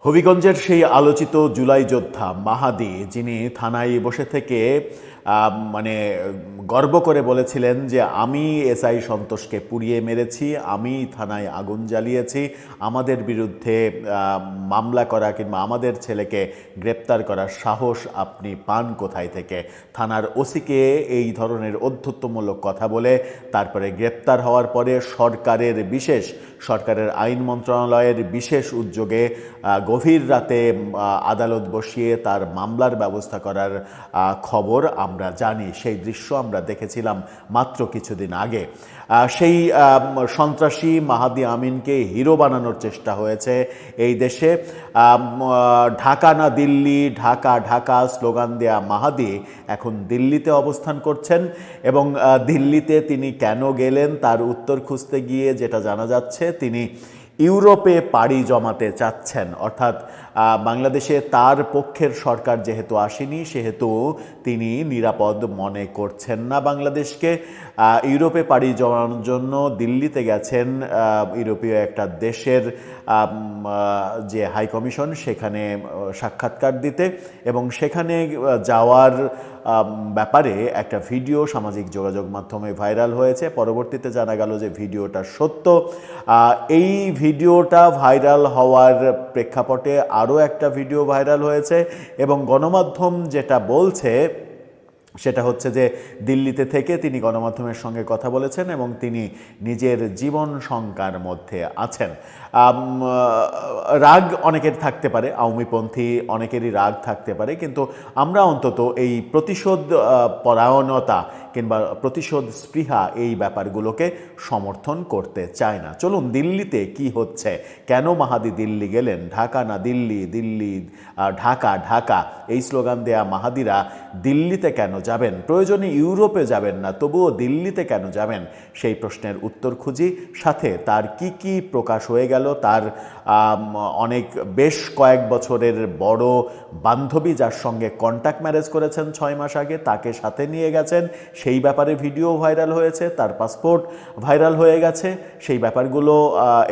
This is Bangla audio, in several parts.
হবিগঞ্জের সেই আলোচিত জুলাই যোদ্ধা মাহাদি, যিনি থানায় বসে থেকে মানে গর্ব করে বলেছিলেন যে আমি এসআই সন্তোষকে পুড়িয়ে মেরেছি, আমি থানায় আগুন জ্বালিয়েছি, আমাদের বিরুদ্ধে মামলা করা কিংবা আমাদের ছেলেকে গ্রেপ্তার করার সাহস আপনি পান কোথায় থেকে? থানার ওসিকে এই ধরনের অধ্যত্বমূলক কথা বলে তারপরে গ্রেপ্তার হওয়ার পরে সরকারের আইন মন্ত্রণালয়ের বিশেষ উদ্যোগে গভীর রাতে আদালত বসিয়ে তার মামলার ব্যবস্থা করার খবর আমরা জানি। সেই দৃশ্য আমরা দেখেছিলাম মাত্র কিছুদিন আগে। সেই সন্ত্রাসী মাহাদি আমিনকে হিরো বানানোর চেষ্টা হয়েছে এই দেশে। ঢাকা না দিল্লি, ঢাকা ঢাকা স্লোগান দেয়া মাহাদি এখন দিল্লিতে অবস্থান করছেন এবং দিল্লিতে তিনি কেন গেলেন তার উত্তর খুঁজতে গিয়ে যেটা জানা যাচ্ছে, তিনি ইউরোপে পাড়ি জমাতে চাচ্ছেন। অর্থাৎ বাংলাদেশে তার পক্ষের সরকার যেহেতু আসেনি, সেহেতু তিনি নিরাপদ মনে করছেন না বাংলাদেশকে। ইউরোপে পাড়ি জমানোর জন্য দিল্লিতে গেছেন ইউরোপীয় একটা দেশের যে হাই কমিশন, সেখানে সাক্ষাৎকার দিতে, এবং সেখানে যাওয়ার ব্যাপারে একটা ভিডিও সামাজিক যোগাযোগ মাধ্যমে ভাইরাল হয়েছে। পরবর্তীতে জানা গেল যে ভিডিওটা সত্য। এই ভিডিওটা ভাইরাল হওয়ার প্রেক্ষাপটে আরও একটা ভিডিও ভাইরাল হয়েছে এবং গণমাধ্যম যেটা বলছে সেটা হচ্ছে যে দিল্লিতে থেকে তিনি গণমাধ্যমের সঙ্গে কথা বলেছেন এবং তিনি নিজের জীবন শঙ্কার মধ্যে আছেন। রাগ অনেকের থাকতে পারে, আওয়ামীপন্থী অনেকেরই রাগ থাকতে পারে, কিন্তু আমরা অন্তত এই প্রতিশোধ পরায়ণতা কিংবা প্রতিশোধ স্পৃহা এই ব্যাপারগুলোকে সমর্থন করতে চায় না। চলুন দিল্লিতে কি হচ্ছে, কেন মাহাদি দিল্লি গেলেন, ঢাকা না দিল্লি, দিল্লি ঢাকা ঢাকা এই স্লোগান দেয়া মাহাদিরা দিল্লিতে কেন যাবেন? প্রয়োজনে ইউরোপে যাবেন না, তবুও দিল্লিতে কেন যাবেন? সেই প্রশ্নের উত্তর খুঁজি। সাথে তার কি প্রকাশ হয়ে গেল, তার বেশ কয়েক বছরের বড় বান্ধবী যার সঙ্গে কন্ট্যাক্ট ম্যারেজ করেছেন 6 মাস আগে, তাকে সাথে নিয়ে গেছেন, সেই ব্যাপারে ভিডিও ভাইরাল হয়েছে, তার পাসপোর্ট ভাইরাল হয়ে গেছে। সেই ব্যাপারগুলো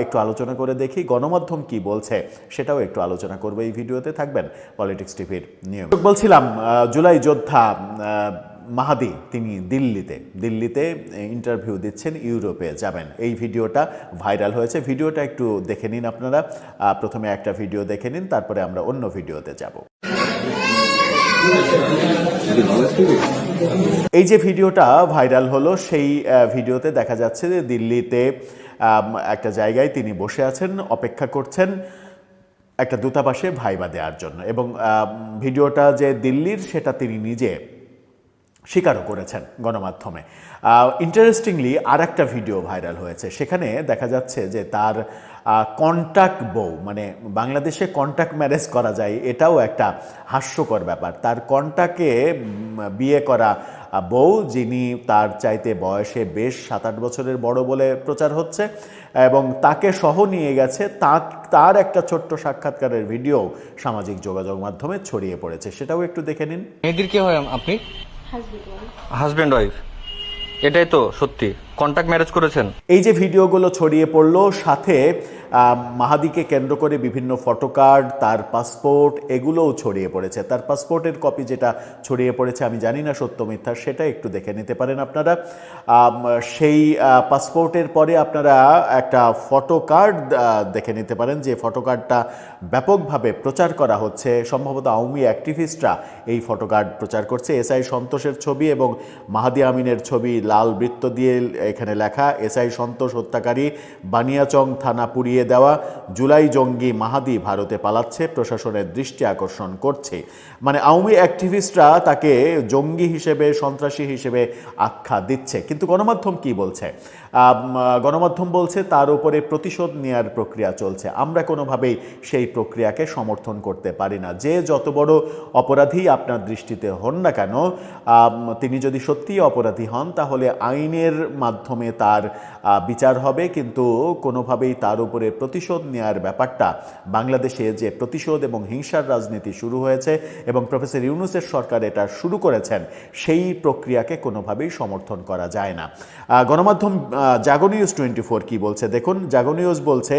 একটু আলোচনা করে দেখি, গণমাধ্যম কি বলছে সেটাও একটু আলোচনা করবে এই ভিডিওতে। থাকবেন পলিটিক্স টিভির নিয়ম। বলছিলাম জুলাই যোদ্ধা মাহাদি তিনি দিল্লিতে ইন্টারভিউ দিচ্ছেন, ইউরোপে যাবেন। এই ভিডিওটা ভাইরাল হয়েছে, ভিডিওটা একটু দেখে নিন আপনারা। প্রথমে একটা ভিডিও দেখে নিন, তারপরে আমরা অন্য ভিডিওতে যাব। এই যে ভিডিওটা ভাইরাল হলো, সেই ভিডিওতে দেখা যাচ্ছে যে দিল্লিতে একটা জায়গায় তিনি বসে আছেন, অপেক্ষা করছেন একটা দূতাবাসে ভাইবা দেওয়ার জন্য, এবং ভিডিওটা যে দিল্লির সেটা তিনি নিজে স্বীকারও করেছেন গণমাধ্যমে। ইন্টারেস্টিংলি আর একটা ভিডিও ভাইরাল হয়েছে, সেখানে দেখা যাচ্ছে যে তার কন্ট্যাক্ট বউ, মানে বাংলাদেশে কন্ট্যাক্ট ম্যারেজ করা যায় এটাও একটা হাস্যকর ব্যাপার। তার কন্ট্যাক্টে বিয়ে করা বউ, যিনি তার চাইতে বয়সে বেশ 7-8 বছরের বড় বলে প্রচার হচ্ছে, এবং তাকে সহ নিয়ে গেছে। তার একটা ছোট্ট সাক্ষাৎকারের ভিডিও সামাজিক যোগাযোগ মাধ্যমে ছড়িয়ে পড়েছে, সেটাও একটু দেখে নিন। মেয়েদের কি হয় আপনি? হাজব্যান্ড ওয়াইফ, এটাই তো সত্যি? কন্ট্যাক্ট ম্যারেজ করেছেন? এই যে ভিডিওগুলো ছড়িয়ে পড়লো, সাথে মাহাদিকে কেন্দ্র করে বিভিন্ন ফটোকার্ড, তার পাসপোর্ট, এগুলোও ছড়িয়ে পড়েছে। তার পাসপোর্টের কপি যেটা ছড়িয়ে পড়েছে, আমি জানি না সত্য মিথ্যা, সেটা একটু দেখে নিতে পারেন আপনারা। সেই পাসপোর্টের পরে আপনারা একটা ফটোকার্ড দেখে নিতে পারেন, যে ফটোকার্ডটা ব্যাপকভাবে প্রচার করা হচ্ছে। সম্ভবত আওয়ামী অ্যাক্টিভিস্টরা এই ফটোকার্ড প্রচার করছে। এসআই সন্তোষের ছবি এবং মাহাদি আমিনের ছবি লাল বৃত্ত দিয়ে এখানে লেখা, এসআই সন্তোষ হত্যাকারী, বানিয়াচং থানা পুড়িয়ে দেওয়া, জুলাই জঙ্গি মাহাদি ভারতে পালাচ্ছে, প্রশাসনের দৃষ্টি আকর্ষণ করছে। মানে আওয়ামী অ্যাক্টিভিস্টরা তাকে জঙ্গি হিসেবে, সন্ত্রাসী হিসেবে আখ্যা দিচ্ছে। কিন্তু গণমাধ্যম কি বলছে? গণমাধ্যম বলছে তার উপরে প্রতিশোধ নেওয়ার প্রক্রিয়া চলছে। আমরা কোনোভাবেই সেই প্রক্রিয়াকে সমর্থন করতে পারি না। যে যত বড় অপরাধী আপনার দৃষ্টিতে হন না কেন, তিনি যদি সত্যিই অপরাধী হন, তাহলে আইনের মাধ্যমে তার বিচার হবে, কিন্তু কোনোভাবেই তার উপরে প্রতিশোধ নেয়ার ব্যাপারটা, বাংলাদেশে যে প্রতিশোধ এবং হিংসার রাজনীতি শুরু হয়েছে এবং প্রফেসর ইউনূসের সরকার এটা শুরু করেছেন, সেই প্রক্রিয়াকে কোনোভাবেই সমর্থন করা যায় না। গণমাধ্যম জাগো নিউজ 24 কি বলছে দেখুন। জাগো নিউজ বলছে,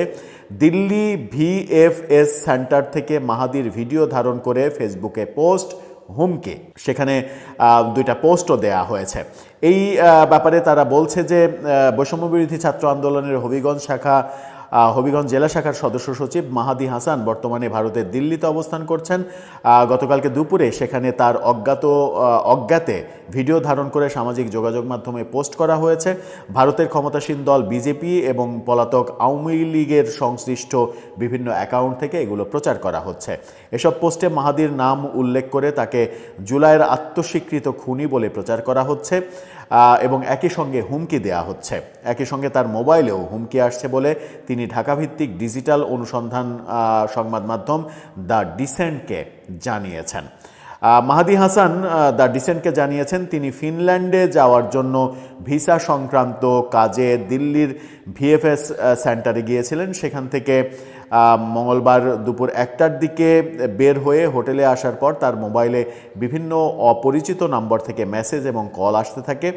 দিল্লি ভিএফএস সেন্টার থেকে মাহাদির ভিডিও ধারণ করে ফেসবুকে পোস্ট, হুমকি। সেখানে দুইটা পোস্টও দেয়া হয়েছে। এই ব্যাপারে তারা বলছে যে বৈষম্যবিরোধী ছাত্র আন্দোলনের হবিগঞ্জ জেলা শাখার সদস্য সচিব মাহাদি হাসান বর্তমানে ভারতের দিল্লিতে অবস্থান করছেন। গতকালকে দুপুরে সেখানে তার অজ্ঞাতে ভিডিও ধারণ করে সামাজিক যোগাযোগ মাধ্যমে পোস্ট করা হয়েছে। ভারতের ক্ষমতাসীন দল বিজেপি এবং পলাতক আওয়ামী লীগের সংশ্লিষ্ট বিভিন্ন অ্যাকাউন্ট থেকে এগুলো প্রচার করা হচ্ছে। এসব পোস্টে মাহাদির নাম উল্লেখ করে তাকে জুলাইয়ের আত্মস্বীকৃত খুনি বলে প্রচার করা হচ্ছে এবং একই সঙ্গে হুমকি দেয়া হচ্ছে। একই সঙ্গে তার মোবাইলেও হুমকি আসছে বলে তিনি ঢাকাভিত্তিক ডিজিটাল অনুসন্ধান সংবাদ মাধ্যম দ্য ডিসেন্টকে জানিয়েছেন। মাহাদি হাসান দ্য ডিসেন্টকে জানিয়েছেন তিনি ফিনল্যান্ডে যাওয়ার জন্য ভিসা সংক্রান্ত কাজে দিল্লির ভিএফএস সেন্টারে গিয়েছিলেন। সেখান থেকে মঙ্গলবার দুপুর 1টার দিকে বের হয়ে হোটেলে আসার পর তার মোবাইলে বিভিন্ন অপরিচিত নম্বর থেকে মেসেজ এবং কল আসতে থাকে।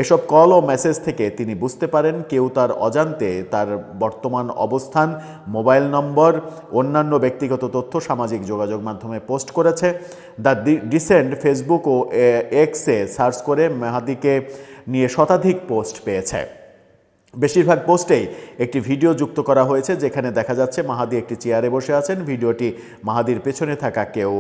এসব কল ও মেসেজ থেকে তিনি বুঝতে পারেন কেউ তার অজান্তে তার বর্তমান অবস্থান, মোবাইল নম্বর, অন্যান্য ব্যক্তিগত তথ্য সামাজিক যোগাযোগ মাধ্যমে পোস্ট করেছে। দ্য ডিসেন্ট ফেসবুক ও এক্সে সার্চ করে মাহাদিকে নিয়ে শতাধিক পোস্ট পেয়েছে। বেশিরভাগ পোস্টেই একটি ভিডিও যুক্ত করা হয়েছে যেখানে দেখা যাচ্ছে মাহাদি একটি চেয়ারে বসে আছেন। ভিডিওটি মাহাদির পেছনে থাকা কেউ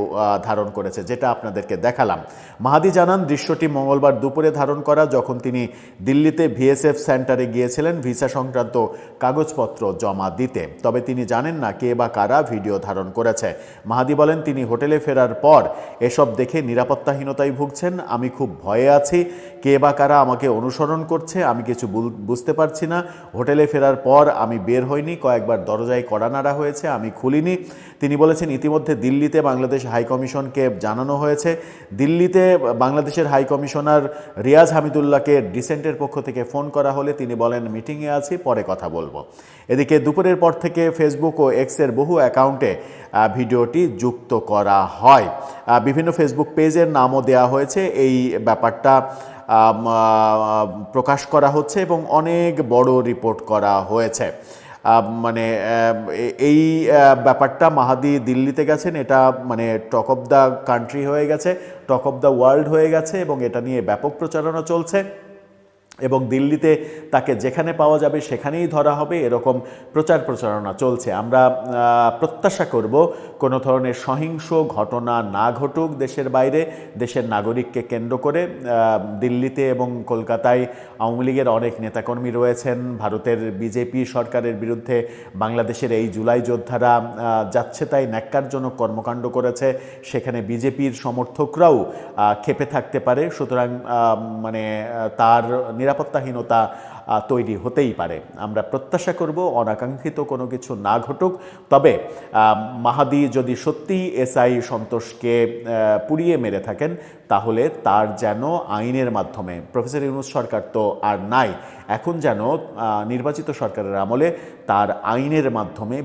ধারণ করেছে, যেটা আপনাদেরকে দেখালাম। মাহাদি জানান দৃশ্যটি মঙ্গলবার দুপুরে ধারণ করা, যখন তিনি দিল্লিতে ভিএসএফ সেন্টারে গিয়েছিলেন ভিসা সংক্রান্ত কাগজপত্র জমা দিতে। তবে তিনি জানেন না কে বা কারা ভিডিও ধারণ করেছে। মাহাদি বলেন তিনি হোটেলে ফেরার পর এসব দেখে নিরাপত্তাহীনতায় ভুগছেন। আমি খুব ভয়ে আছি, কে বা কারা আমাকে অনুসরণ করছে আমি কিছু বুঝতে পারছি না। হোটেলে ফেরার পর আমি বের হইনি, কয়েকবার দরজায় কড়া নাড়া হয়েছে, আমি খুলিনি। তিনি বলেছেন ইতিমধ্যে দিল্লিতে বাংলাদেশ হাইকমিশনকে জানানো হয়েছে। দিল্লিতে বাংলাদেশের হাইকমিশনার রিয়াজ হামিদুল্লাহকে ডিসেন্টের পক্ষ থেকে ফোন করা হলে তিনি বলেন মিটিংয়ে আছি, পরে কথা বলবো। এদিকে দুপুরের পর থেকে ফেসবুক ও এক্সের বহু অ্যাকাউন্টে ভিডিওটি যুক্ত করা হয়। বিভিন্ন ফেসবুক পেজের নামও দেওয়া হয়েছে। এই ব্যাপারটা প্রকাশ করা হচ্ছে এবং অনেক বড় রিপোর্ট করা হয়েছে। মানে এই ব্যাপারটা মাহাদি দিল্লিতে গেছেন, এটা মানে টক অফ দ্য কান্ট্রি হয়ে গেছে, টক অফ দ্য ওয়ার্ল্ড হয়ে গেছে এবং এটা নিয়ে ব্যাপক প্রচারণা চলছে এবং দিল্লিতে তাকে যেখানে পাওয়া যাবে সেখানেই ধরা হবে, এরকম প্রচারণা চলছে। আমরা প্রত্যাশা করব কোনো ধরনের সহিংস ঘটনা না ঘটুক দেশের বাইরে। দেশের নাগরিককে কেন্দ্র করে দিল্লিতে এবং কলকাতায় আওয়ামী লীগের অনেক নেতাকর্মী রয়েছেন। ভারতের বিজেপি সরকারের বিরুদ্ধে বাংলাদেশের এই জুলাই যোদ্ধারা যাচ্ছে তাই ন্যাক্কারজনক কর্মকাণ্ড করেছে। সেখানে বিজেপির সমর্থকরাও ক্ষেপে থাকতে পারে। সুতরাং মানে তার নিরাপত্তাহীনতা তৈরি হতেই পারে। আমরা প্রত্যাশা করব অনাকাঙ্ক্ষিত কোনো কিছু না ঘটুক। তবে মাহাদি যদি সত্যিই এসআই সন্তোষকে পুড়িয়ে মেরে থাকেন তাহলে তার যেন আইনের মাধ্যমে, প্রফেসর ইউনূস সরকার তো আর নাই, এখন যেন নির্বাচিত সরকারের আমলে তার আইনের মাধ্যমে